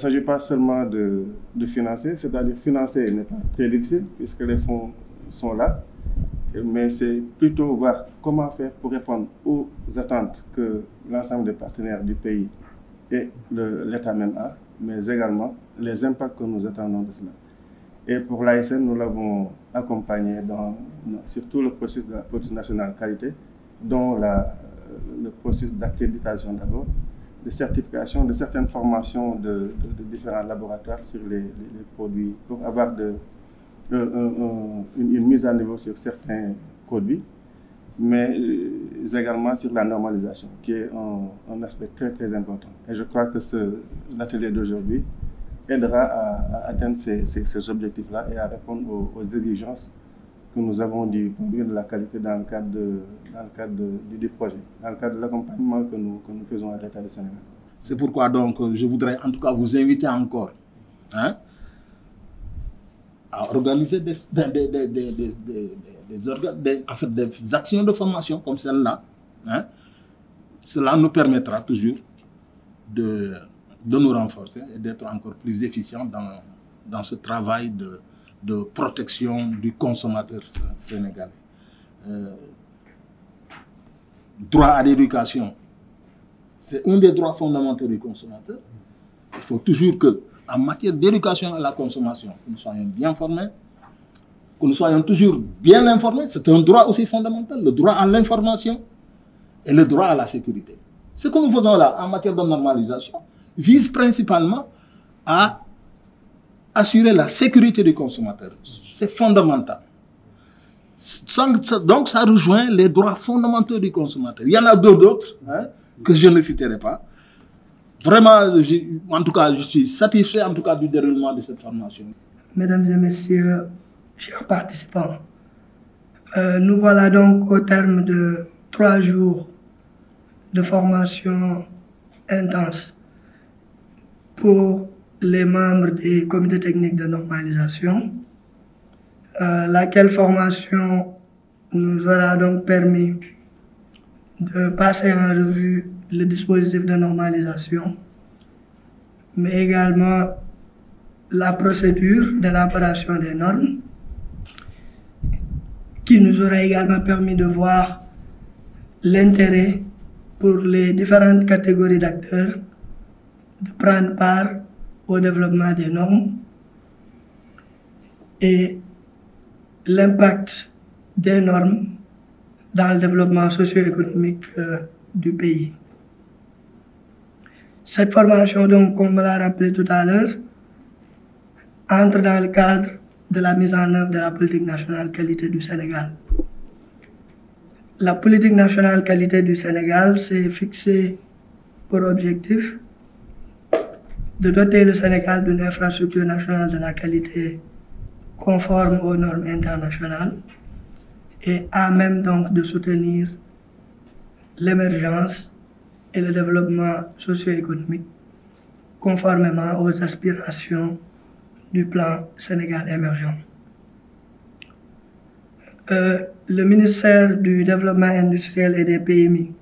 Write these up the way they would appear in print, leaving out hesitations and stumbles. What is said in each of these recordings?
s'agit pas seulement de financer, c'est-à-dire financer n'est pas très difficile puisque les fonds sont là, mais c'est plutôt voir comment faire pour répondre aux attentes que l'ensemble des partenaires du pays et l'État même a, mais également les impacts que nous attendons de cela. Et pour l'ASN, nous l'avons accompagné sur tout le processus de la politique nationale qualité, dont le processus d'accréditation d'abord, de certification, de certaines formations de différents laboratoires sur les produits, pour avoir une mise à niveau sur certains produits, mais également sur la normalisation, qui est un aspect très très important. Et je crois que l'atelier d'aujourd'hui aidera à atteindre ces objectifs-là et à répondre aux exigences que nous avons du point de vue de la qualité dans le cadre du projet, dans le cadre de l'accompagnement que nous faisons à l'État du Sénégal. C'est pourquoi donc je voudrais en tout cas vous inviter encore à organiser des actions de formation comme celle-là. Cela nous permettra toujours de nous renforcer et d'être encore plus efficients dans ce travail de protection du consommateur sénégalais. Droit à l'éducation, c'est un des droits fondamentaux du consommateur. Il faut toujours que, en matière d'éducation à la consommation, que nous soyons bien formés, que nous soyons toujours bien informés. C'est un droit aussi fondamental, le droit à l'information et le droit à la sécurité. Ce que nous faisons là en matière de normalisation vise principalement à assurer la sécurité du consommateur. C'est fondamental. Donc ça rejoint les droits fondamentaux du consommateur. Il y en a d'autres que je ne citerai pas. Vraiment, en tout cas, je suis satisfait en tout cas du déroulement de cette formation. Mesdames et messieurs, chers participants, nous voilà donc au terme de 3 jours de formation intense pour les membres des comités techniques de normalisation, laquelle formation nous aura donc permis de passer en revue le dispositif de normalisation, mais également la procédure d'élaboration des normes, qui nous aura également permis de voir l'intérêt pour les différentes catégories d'acteurs de prendre part au développement des normes et l'impact des normes dans le développement socio-économique du pays. Cette formation, donc, comme on l'a rappelé tout à l'heure, entre dans le cadre de la mise en œuvre de la politique nationale qualité du Sénégal. La politique nationale qualité du Sénégal s'est fixée pour objectif de doter le Sénégal d'une infrastructure nationale de la qualité conforme aux normes internationales et à même donc de soutenir l'émergence et le développement socio-économique conformément aux aspirations du plan Sénégal émergent. Le ministère du Développement industriel et des PMI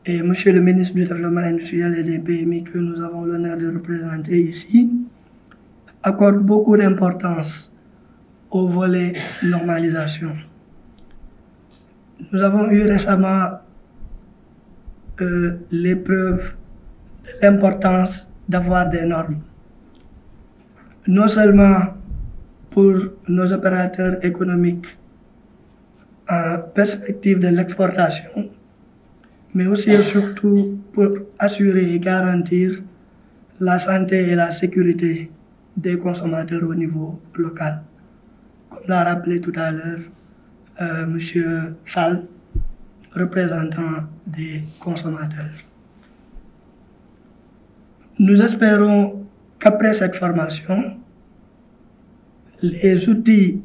et Monsieur le ministre du Développement industriel et des PMI que nous avons l'honneur de représenter ici accordent beaucoup d'importance au volet normalisation. Nous avons eu récemment l'épreuve de l'importance d'avoir des normes, non seulement pour nos opérateurs économiques en perspective de l'exportation, mais aussi et surtout pour assurer et garantir la santé et la sécurité des consommateurs au niveau local. Comme l'a rappelé tout à l'heure M. Fall, représentant des consommateurs. Nous espérons qu'après cette formation, les outils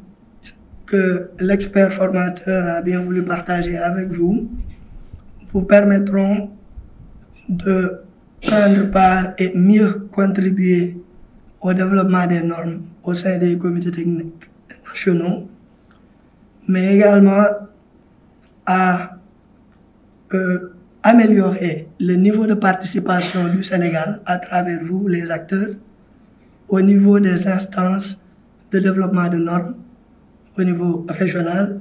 que l'expert formateur a bien voulu partager avec vous permettront de prendre part et mieux contribuer au développement des normes au sein des comités techniques nationaux, mais également à améliorer le niveau de participation du Sénégal à travers vous, les acteurs, au niveau des instances de développement de normes, au niveau régional,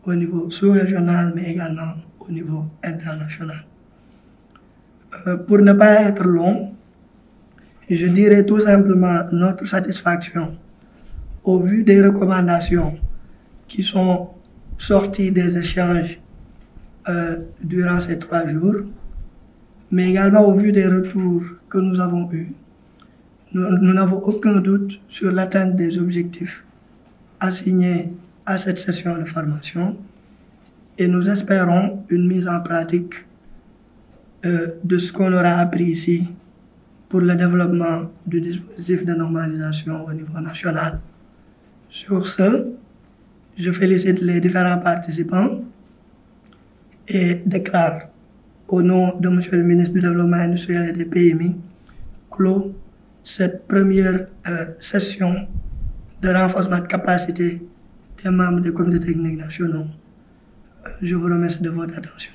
au niveau sous-régional, mais également au niveau international. Pour ne pas être long, je dirais tout simplement notre satisfaction au vu des recommandations qui sont sorties des échanges durant ces 3 jours, mais également au vu des retours que nous avons eus. Nous n'avons aucun doute sur l'atteinte des objectifs assignés à cette session de formation et nous espérons une mise en pratique de ce qu'on aura appris ici pour le développement du dispositif de normalisation au niveau national. Sur ce, je félicite les différents participants et déclare au nom de M. le ministre du Développement industriel et des PMI clos cette première session de renforcement de capacité des membres des comités techniques nationaux. Je vous remercie de votre attention.